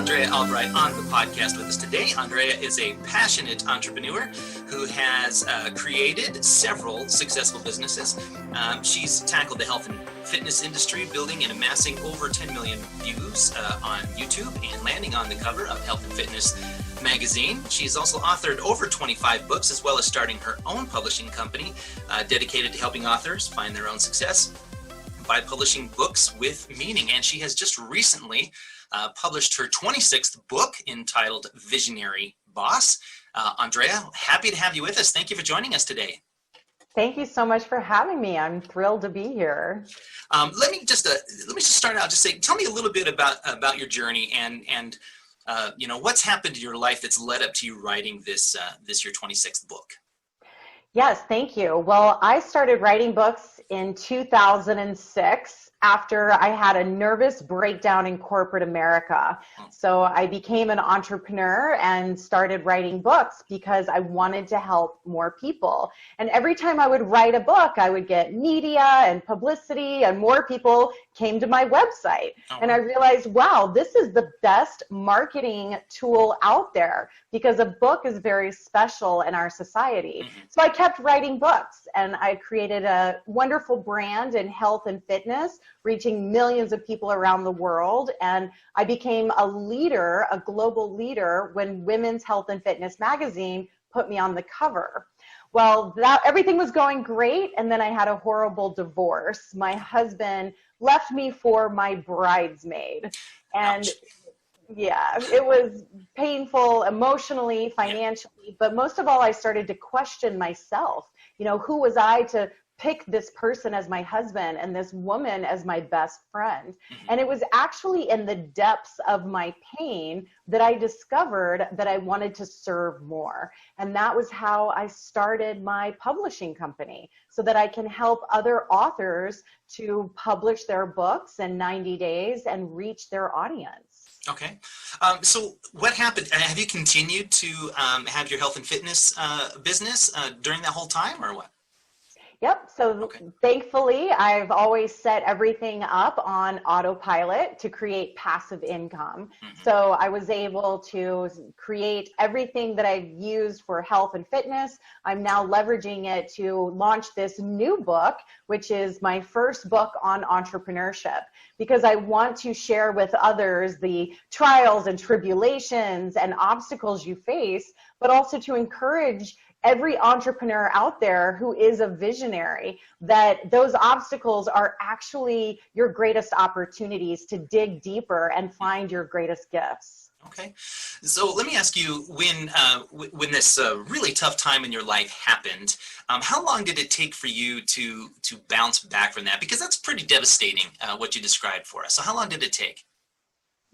Andrea Albright on the podcast with us today. Andrea is a passionate entrepreneur who has created several successful businesses. She's tackled the health and fitness industry, building and amassing over 10 million views on YouTube and landing on the cover of Health and Fitness magazine. She's also authored over 25 books, as well as starting her own publishing company dedicated to helping authors find their own success by publishing books with meaning. And she has just recently published her 26th book entitled Visionary Boss. Andrea, happy to have you with us. Thank you for joining us today. Thank you so much for having me. I'm thrilled to be here. Let me just start out. Just say, tell me a little bit about your journey and what's happened in your life that's led up to you writing this your 26th book. Yes, thank you. Well, I started writing books in 2006 after I had a nervous breakdown in corporate America. So I became an entrepreneur and started writing books because I wanted to help more people. And every time I would write a book, I would get media and publicity, and more people came to my website. And I realized, wow, this is the best marketing tool out there, because a book is very special in our society. So I kept writing books, and I created a wonderful brand in health and fitness, reaching millions of people around the world. And I became a leader, a global leader, when Women's Health and Fitness magazine put me on the cover. Well, everything was going great, and then I had a horrible divorce. My husband left me for my bridesmaid. And yeah, it was painful emotionally, financially, but most of all, I started to question myself. You know, who was I to pick this person as my husband and this woman as my best friend? And it was actually in the depths of my pain that I discovered that I wanted to serve more. And that was how I started my publishing company, so that I can help other authors to publish their books in 90 days and reach their audience. Okay. So what happened? Have you continued to have your health and fitness business during that whole time, or what? Yep. So thankfully, I've always set everything up on autopilot to create passive income. So I was able to create everything that I've used for health and fitness. I'm now leveraging it to launch this new book, which is my first book on entrepreneurship, because I want to share with others the trials and tribulations and obstacles you face, but also to encourage every entrepreneur out there who is a visionary that those obstacles are actually your greatest opportunities to dig deeper and find your greatest gifts. Okay. So let me ask you, when this really tough time in your life happened, how long did it take for you to bounce back from that? Because that's pretty devastating, what you described for us. So how long did it take?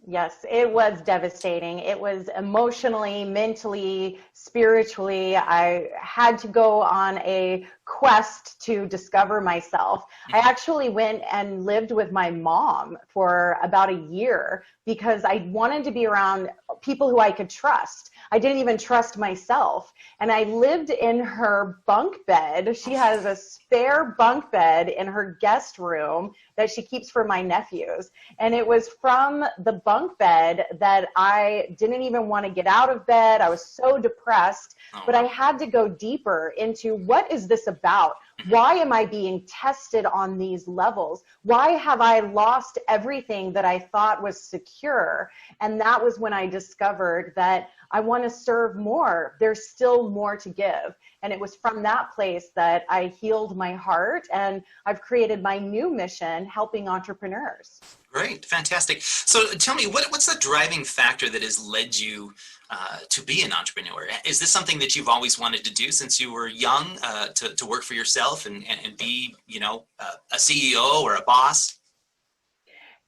Yes, it was devastating. It was emotionally, mentally, spiritually. I had to go on a quest to discover myself. I actually went and lived with my mom for about a year because I wanted to be around people who I could trust. I didn't even trust myself. And I lived in her bunk bed. She has a spare bunk bed in her guest room that she keeps for my nephews. And it was from the bunk bed that I didn't even want to get out of bed. I was so depressed, but I had to go deeper into what is this about? Why am I being tested on these levels? Why have I lost everything that I thought was secure? And that was when I discovered that I want to serve more. There's still more to give. And it was from that place that I healed my heart, and I've created my new mission, helping entrepreneurs. Great. Fantastic. So tell me, what's the driving factor that has led you to be an entrepreneur? Is this something that you've always wanted to do since you were young, to work for yourself and be, a CEO or a boss?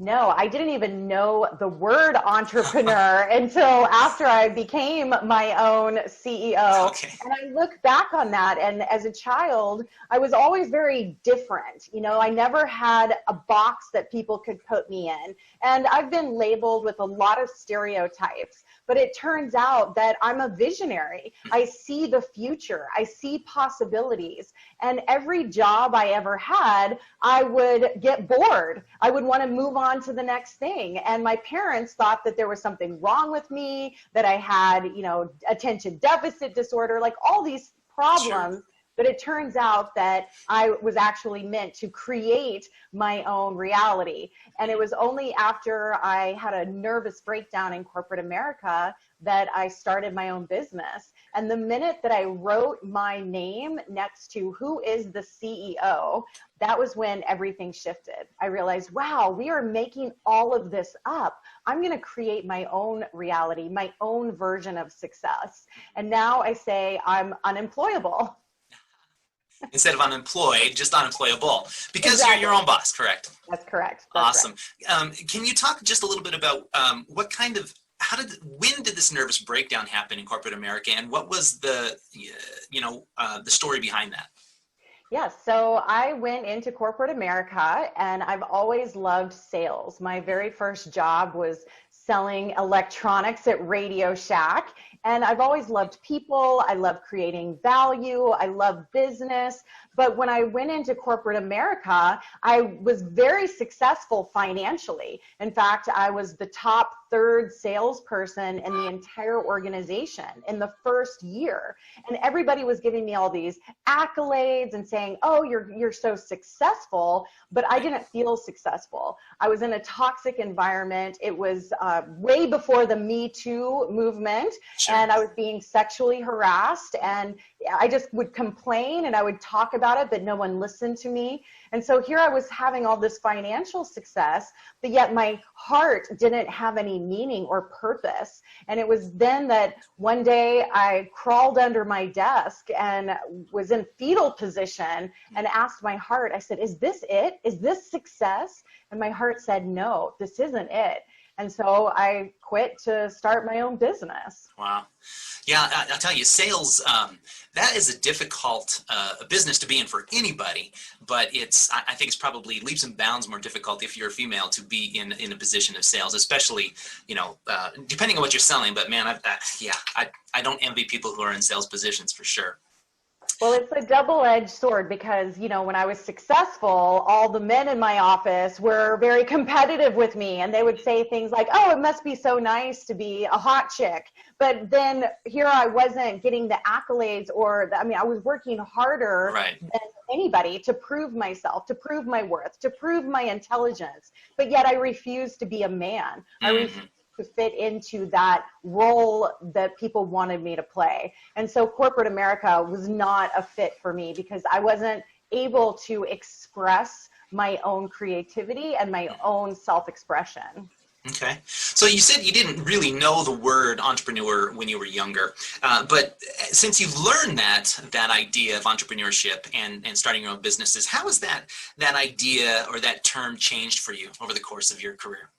No, I didn't even know the word entrepreneur until after I became my own CEO. Okay. And I look back on that, and as a child, I was always very different. I never had a box that people could put me in. And I've been labeled with a lot of stereotypes. But it turns out that I'm a visionary. I see the future. I see possibilities. And every job I ever had, I would get bored. I would want to move on on to the next thing. And my parents thought that there was something wrong with me, that I had, attention deficit disorder, like all these problems. Sure. But it turns out that I was actually meant to create my own reality. And it was only after I had a nervous breakdown in corporate America that I started my own business. And the minute that I wrote my name next to who is the CEO, that was when everything shifted. I realized, wow, we are making all of this up. I'm going to create my own reality, my own version of success. And now I say I'm unemployable. Instead of unemployed, just unemployable, because Exactly. You're your own boss, correct? That's correct. Awesome. Can you talk just a little bit about when did this nervous breakdown happen in corporate America, and what was the story behind that? Yes, so I went into corporate America, and I've always loved sales. My very first job was selling electronics at Radio Shack. And I've always loved people. I love creating value. I love business. But when I went into corporate America, I was very successful financially. In fact, I was the top third salesperson in the entire organization in the first year. And everybody was giving me all these accolades and saying, oh, you're so successful. But I didn't feel successful. I was in a toxic environment. It was way before the Me Too movement. Sure. And I was being sexually harassed, and I just would complain and I would talk about it, but no one listened to me. And so here I was having all this financial success, but yet my heart didn't have any meaning or purpose. And it was then that one day I crawled under my desk and was in fetal position and asked my heart, I said, is this it? Is this success? And my heart said, no, this isn't it. And so I quit to start my own business. Wow. Yeah, I'll tell you, sales, that is a difficult business to be in for anybody, but I think it's probably leaps and bounds more difficult if you're a female to be in a position of sales, especially, depending on what you're selling. But man, I don't envy people who are in sales positions for sure. Well, it's a double-edged sword because, when I was successful, all the men in my office were very competitive with me, and they would say things like, oh, it must be so nice to be a hot chick. But then here I wasn't getting the accolades I was working harder than anybody to prove myself, to prove my worth, to prove my intelligence. But yet I refused to be a man. I refused to fit into that role that people wanted me to play. And so corporate America was not a fit for me because I wasn't able to express my own creativity and my own self-expression. Okay. So you said you didn't really know the word entrepreneur when you were younger, but since you've learned that idea of entrepreneurship and starting your own businesses, how has that idea or that term changed for you over the course of your career?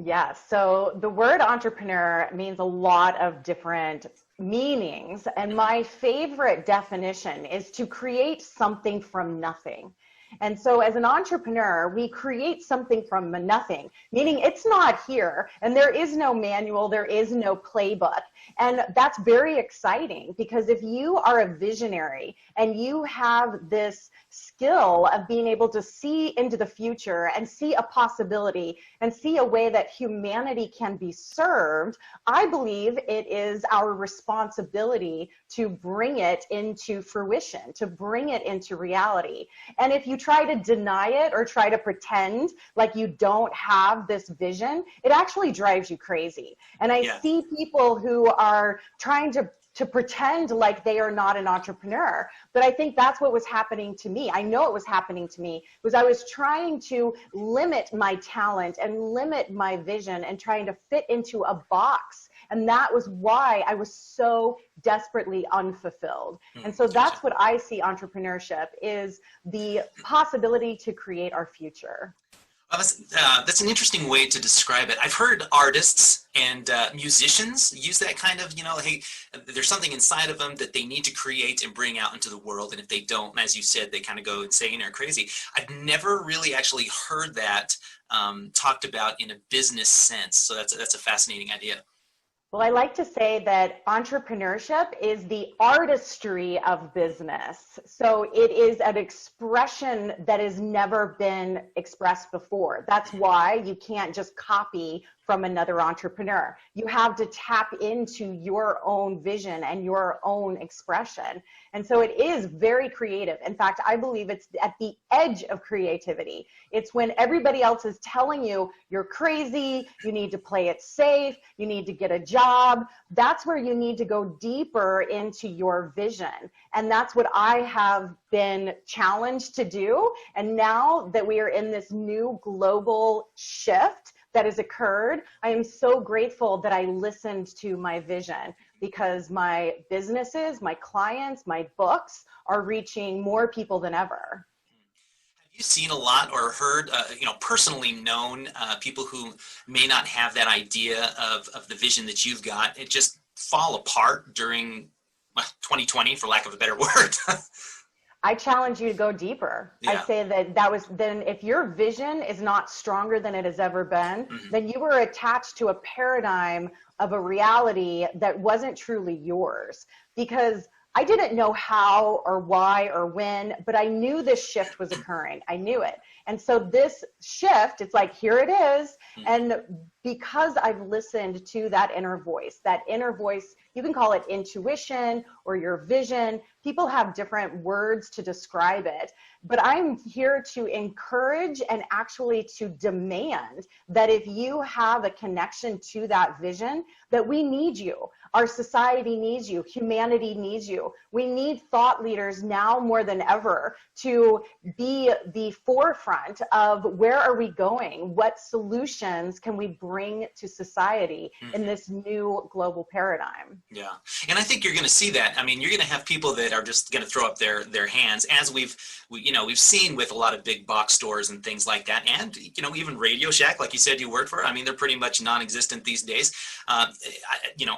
Yeah, so the word entrepreneur means a lot of different meanings, and my favorite definition is to create something from nothing. And so as an entrepreneur, we create something from nothing, meaning it's not here and there is no manual, there is no playbook. And that's very exciting because if you are a visionary and you have this skill of being able to see into the future and see a possibility and see a way that humanity can be served, I believe it is our responsibility to bring it into fruition, to bring it into reality. And if you try to deny it or try to pretend like you don't have this vision, it actually drives you crazy. And I see people who are trying to pretend like they are not an entrepreneur. But I think that's what was happening to me. I know it was happening to me was I was trying to limit my talent and limit my vision and trying to fit into a box. And that was why I was so desperately unfulfilled. And so that's what I see entrepreneurship is the possibility to create our future. That's an interesting way to describe it. I've heard artists and musicians use that kind of, hey, there's something inside of them that they need to create and bring out into the world. And if they don't, as you said, they kind of go insane or crazy. I've never really actually heard that talked about in a business sense. So that's a fascinating idea. Well, I like to say that entrepreneurship is the artistry of business. So it is an expression that has never been expressed before. That's why you can't just copy from another entrepreneur. You have to tap into your own vision and your own expression. And so it is very creative. In fact, I believe it's at the edge of creativity. It's when everybody else is telling you you're crazy, you need to play it safe, you need to get a job. That's where you need to go deeper into your vision. And that's what I have been challenged to do. And now that we are in this new global shift that has occurred, I am so grateful that I listened to my vision, because my businesses, my clients, my books are reaching more people than ever. Have you seen a lot or heard, personally known people who may not have that idea of the vision that you've got, it just fall apart during 2020, for lack of a better word? I challenge you to go deeper. Yeah. I say then if your vision is not stronger than it has ever been, then you were attached to a paradigm of a reality that wasn't truly yours. Because I didn't know how or why or when, but I knew this shift was occurring. I knew it. And so this shift, it's like, here it is. And because I've listened to that inner voice, you can call it intuition or your vision. People have different words to describe it, but I'm here to encourage and actually to demand that if you have a connection to that vision, that we need you. Our society needs you. Humanity needs you. We need thought leaders now more than ever to be the forefront of where are we going? What solutions can we bring to society in this new global paradigm? Yeah. And I think you're going to see that. I mean, you're going to have people that are just going to throw up their hands, as we've seen with a lot of big box stores and things like that. And, even Radio Shack, like you said, you worked for, I mean, they're pretty much non-existent these days.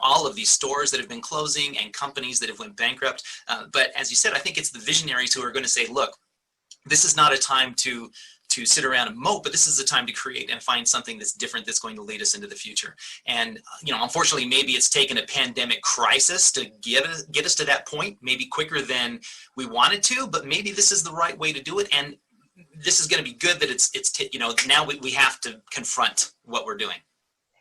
All of these stores that have been closing and companies that have went bankrupt. But as you said, I think it's the visionaries who are going to say, look, this is not a time to sit around and mope, but this is a time to create and find something that's different, that's going to lead us into the future. And, unfortunately, maybe it's taken a pandemic crisis to get us to that point, maybe quicker than we wanted to, but maybe this is the right way to do it. And this is going to be good that now we have to confront what we're doing.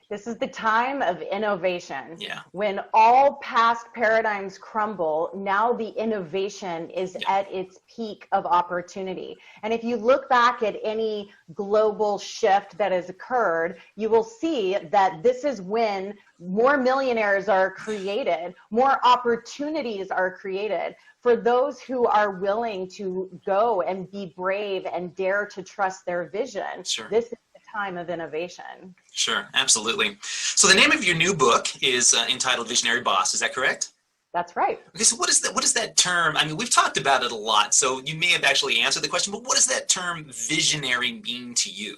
This is the time of innovation. Yeah. When all past paradigms crumble, now the innovation is at its peak of opportunity. And if you look back at any global shift that has occurred, you will see that this is when more millionaires are created, more opportunities are created for those who are willing to go and be brave and dare to trust their vision. Sure. This is time of innovation. Sure, absolutely. So the name of your new book is entitled Visionary Boss. Is that correct? That's right. Okay, so what is that term? I mean, we've talked about it a lot, so you may have actually answered the question, but what does that term visionary mean to you?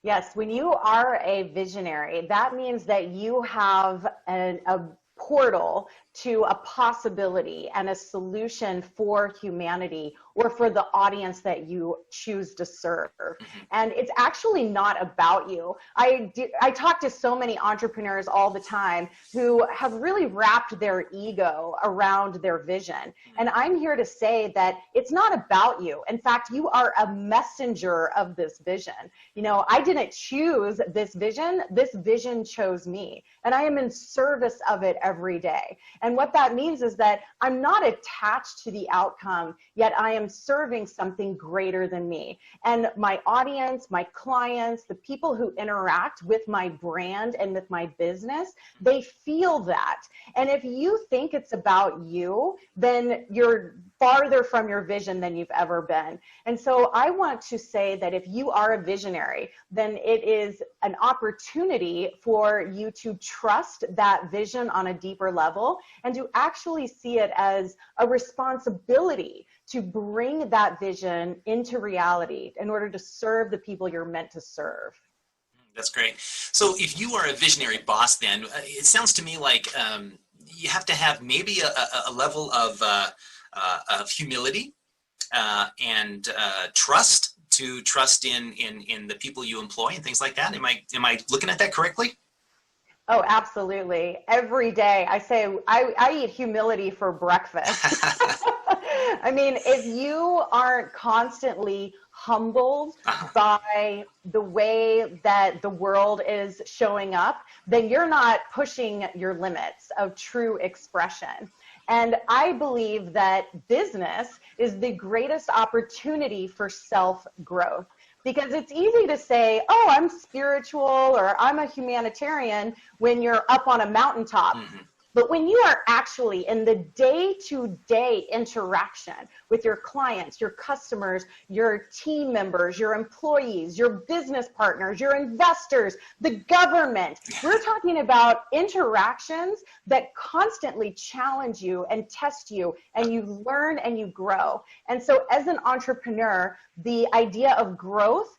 Yes, when you are a visionary, that means that you have a portal to a possibility and a solution for humanity or for the audience that you choose to serve. And it's actually not about you. I talk to so many entrepreneurs all the time who have really wrapped their ego around their vision. And I'm here to say that it's not about you. In fact, you are a messenger of this vision. I didn't choose this vision chose me. And I am in service of it every day. And what that means is that I'm not attached to the outcome, yet I am serving something greater than me. And my audience, my clients, the people who interact with my brand and with my business, they feel that. And if you think it's about you, then you're farther from your vision than you've ever been. And so I want to say that if you are a visionary, then it is an opportunity for you to trust that vision on a deeper level and to actually see it as a responsibility to bring that vision into reality in order to serve the people you're meant to serve. That's great. So if you are a visionary boss, then it sounds to me like you have to have maybe a level of humility and trust in the people you employ and things like that. Am I looking at that correctly? Oh, absolutely. Every day. I say I eat humility for breakfast. I mean, if you aren't constantly humbled by the way that the world is showing up, then you're not pushing your limits of true expression. And I believe that business is the greatest opportunity for self-growth. Because it's easy to say, oh, I'm spiritual or I'm a humanitarian when you're up on a mountaintop. But when you are actually in the day-to-day interaction with your clients, your customers, your team members, your employees, your business partners, your investors, the government, we're talking about interactions that constantly challenge you and test you, and you learn and you grow. And so as an entrepreneur, the idea of growth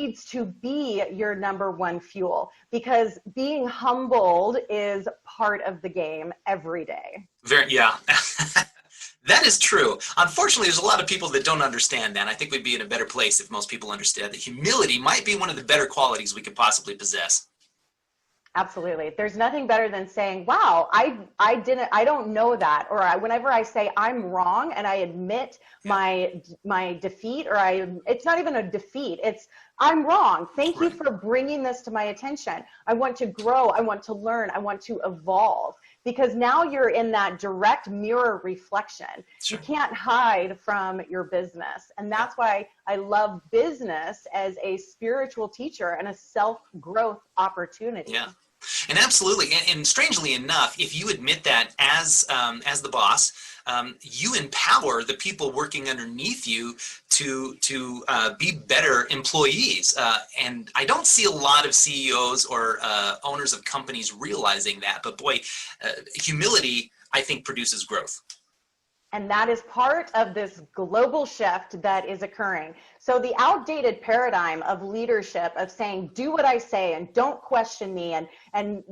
needs to be your number one fuel, because being humbled is part of the game every day. Yeah. That is true. Unfortunately, there's a lot of people that don't understand that. I think we'd be in a better place if most people understood that humility might be one of the better qualities we could possibly possess. Absolutely. There's nothing better than saying, wow, I don't know that. Or whenever I say I'm wrong and I admit my defeat, or it's not even a defeat, it's I'm wrong. Thank you for bringing this to my attention. I want to grow. I want to learn. I want to evolve. Because now you're in that direct mirror reflection. You can't hide from your business. And that's why I love business as a spiritual teacher and a self-growth opportunity. Yeah. And absolutely, and strangely enough, if you admit that as the boss, you empower the people working underneath you to be better employees. And I don't see a lot of CEOs or owners of companies realizing that. But boy, humility, I think, produces growth. And that is part of this global shift that is occurring. So the outdated paradigm of leadership, of saying, do what I say and don't question me and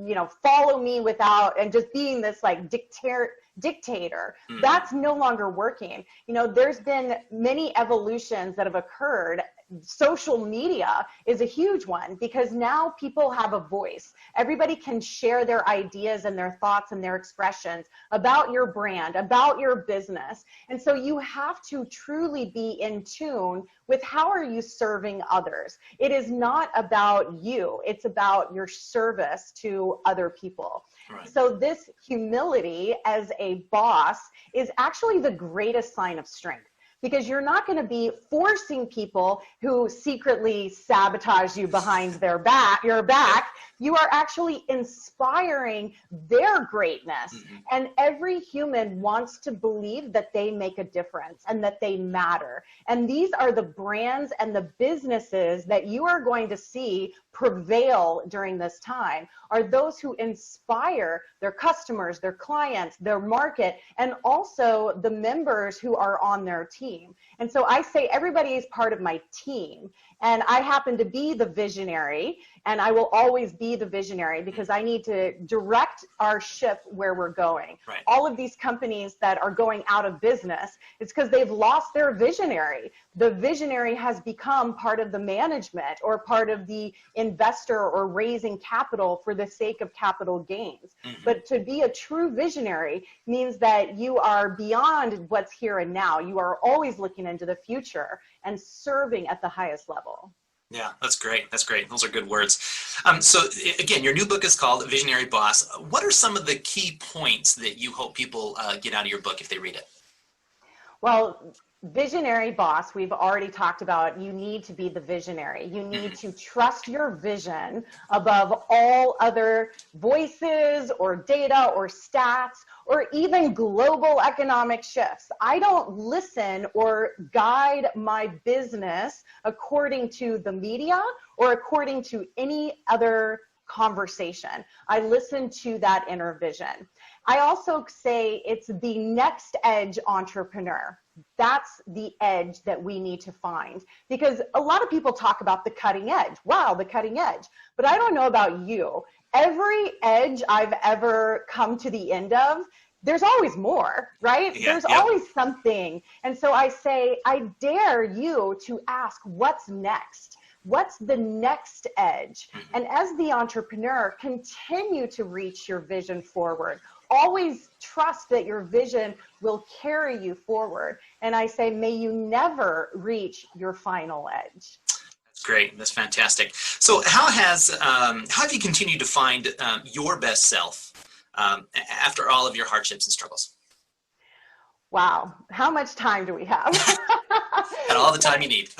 follow me without, and just being this like dictator, that's no longer working. There's been many evolutions that have occurred. Social media is a huge one, because now people have a voice. Everybody can share their ideas and their thoughts and their expressions about your brand, about your business. And so you have to truly be in tune with how are you serving others. It is not about you. It's about your service to other people. Right. So this humility as a boss is actually the greatest sign of strength. Because you're not going to be forcing people who secretly sabotage you behind your back. You are actually inspiring their greatness. And every human wants to believe that they make a difference and that they matter. And these are the brands and the businesses that you are going to see prevail during this time, are those who inspire their customers, their clients, their market, and also the members who are on their team. And so I say everybody is part of my team. And I happen to be the visionary, and I will always be the visionary, because I need to direct our ship where we're going. Right. All of these companies that are going out of business, it's because they've lost their visionary. The visionary has become part of the management or part of the investor, or raising capital for the sake of capital gains. But to be a true visionary means that you are beyond what's here and now. You are always looking into the future and serving at the highest level. Yeah, that's great. That's great. Those are good words. So again, your new book is called Visionary Boss. What are some of the key points that you hope people get out of your book if they read it? Well, Visionary Boss, we've already talked about. You need to be the visionary. You need to trust your vision above all other voices or data or stats or even global economic shifts. I don't listen or guide my business according to the media or according to any other conversation. I listen to that inner vision. I also say it's the next edge entrepreneur. That's the edge that we need to find, because a lot of people talk about the cutting edge. Wow, the cutting edge. But I don't know about you. Every edge I've ever come to the end of, there's always more, right? There's always something. And so I say, I dare you to ask what's next. what's the next edge? And as the entrepreneur, continue to reach your vision forward. Always trust that your vision will carry you forward. And I say, may you never reach your final edge. That's great. That's fantastic. So how have you continued to find your best self after all of your hardships and struggles? Wow. How much time do we have? And all the time you need.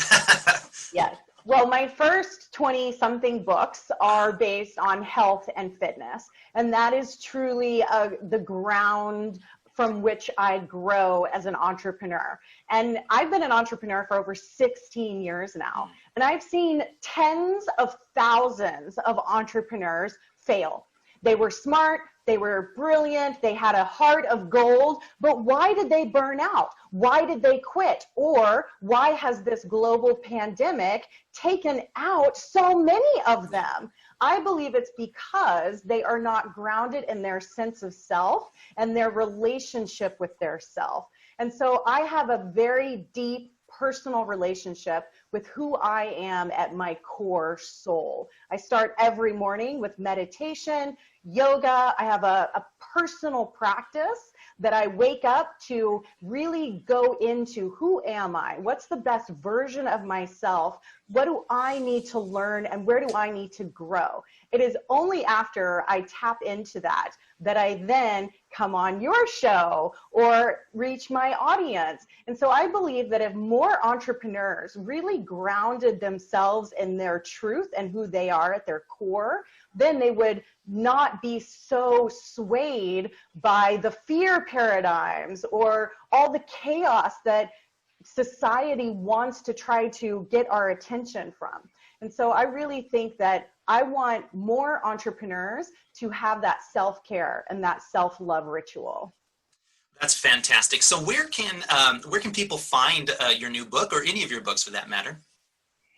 Yes. Well, my first 20-something books are based on health and fitness, and that is truly the ground from which I grow as an entrepreneur. And I've been an entrepreneur for over 16 years now, and I've seen tens of thousands of entrepreneurs fail. They were smart, they were brilliant, they had a heart of gold, but why did they burn out? Why did they quit? Or why has this global pandemic taken out so many of them? I believe it's because they are not grounded in their sense of self and their relationship with their self. And so I have a very deep personal relationship with who I am at my core soul. I start every morning with meditation, yoga. I have a personal practice that I wake up to really go into who am I? What's the best version of myself? What do I need to learn and where do I need to grow? It is only after I tap into that I then come on your show or reach my audience. And so I believe that if more entrepreneurs really grounded themselves in their truth and who they are at their core, then they would not be so swayed by the fear paradigms or all the chaos that society wants to try to get our attention from. And so I really think that I want more entrepreneurs to have that self-care and that self-love ritual. That's fantastic. So where can people find your new book, or any of your books for that matter?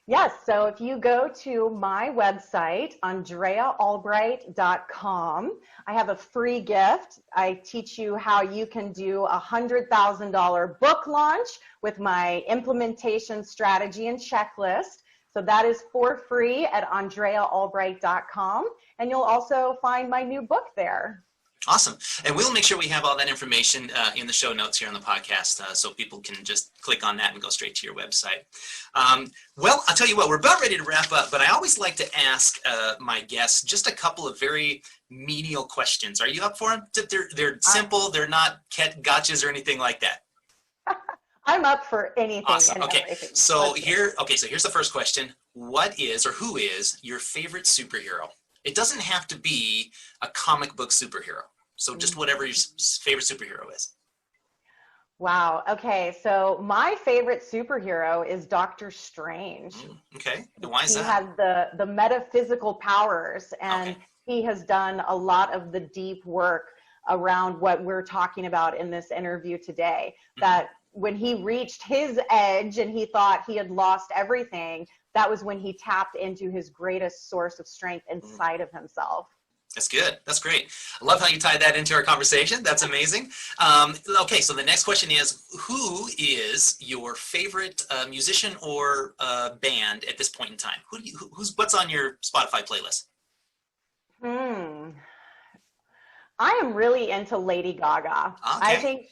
Yes, so if you go to my website, andreaalbright.com, I have a free gift. I teach you how you can do a $100,000 book launch with my implementation strategy and checklist. So that is for free at andreaalbright.com. And you'll also find my new book there. Awesome. And we'll make sure we have all that information in the show notes here on the podcast, so people can just click on that and go straight to your website. Well, I'll tell you what, we're about ready to wrap up, but I always like to ask my guests just a couple of very menial questions. Are you up for them? They're simple. They're not gotchas or anything like that. I'm up for anything. Awesome. And okay. everything. So here's the first question. What is, or who is, your favorite superhero? It doesn't have to be a comic book superhero. So just whatever your favorite superhero is. Wow. Okay. So my favorite superhero is Doctor Strange. Okay. And why is that? He has the metaphysical powers, and he has done a lot of the deep work around what we're talking about in this interview today. That when he reached his edge and he thought he had lost everything, that was when he tapped into his greatest source of strength inside of himself. That's good. That's great. I love how you tied that into our conversation. That's amazing. Okay, so the next question is, who is your favorite musician or band at this point in time? What's on your Spotify playlist? I am really into Lady Gaga. Okay. I think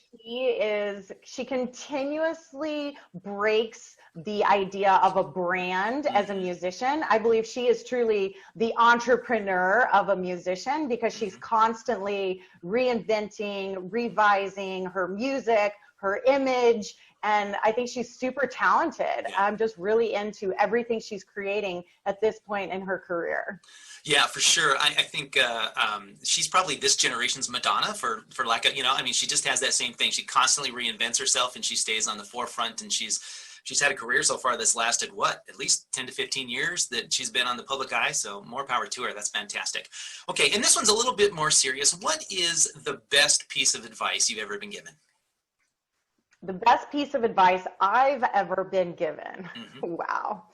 she continuously breaks the idea of a brand as a musician. I believe she is truly the entrepreneur of a musician because she's constantly reinventing, revising her music, her image, and I think she's super talented. I'm just really into everything she's creating at this point in her career. Yeah, for sure. I think she's probably this generation's Madonna for lack of, she just has that same thing. She constantly reinvents herself and she stays on the forefront, and she's had a career so far that's lasted at least 10 to 15 years that she's been on the public eye. So more power to her. That's fantastic. Okay. And this one's a little bit more serious. What is the best piece of advice you've ever been given? The best piece of advice I've ever been given. Wow.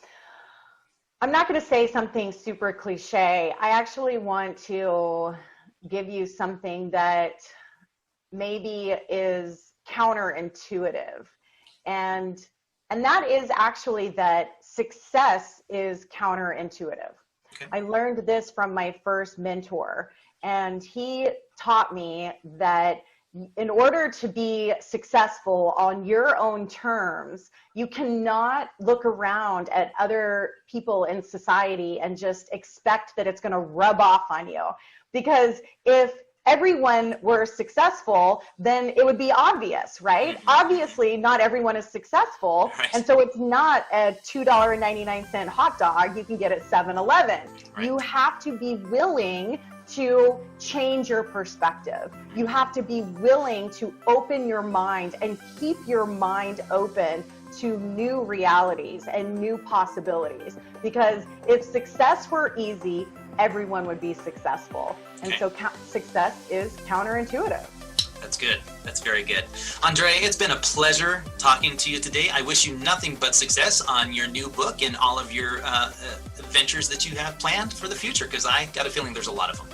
I'm not going to say something super cliche. I actually want to give you something that maybe is counterintuitive. And And that is actually that success is counterintuitive. Okay. I learned this from my first mentor, and he taught me that in order to be successful on your own terms, you cannot look around at other people in society and just expect that it's going to rub off on you. Because if everyone were successful, then it would be obvious, right? Obviously, not everyone is successful. Right. And so it's not a $2.99 hot dog you can get at 7-Eleven. Right. You have to be willing to change your perspective. You have to be willing to open your mind and keep your mind open to new realities and new possibilities. Because if success were easy, everyone would be successful. And so success is counterintuitive. That's good. That's very good. Andrea, it's been a pleasure talking to you today. I wish you nothing but success on your new book and all of your ventures that you have planned for the future, because I got a feeling there's a lot of them.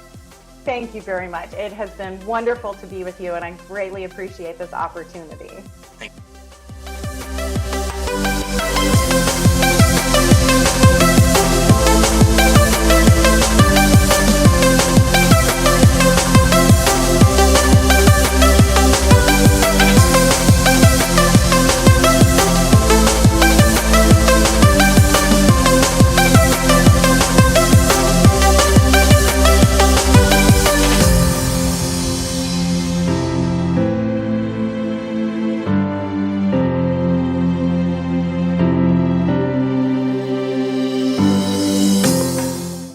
Thank you very much. It has been wonderful to be with you, and I greatly appreciate this opportunity. Thank you.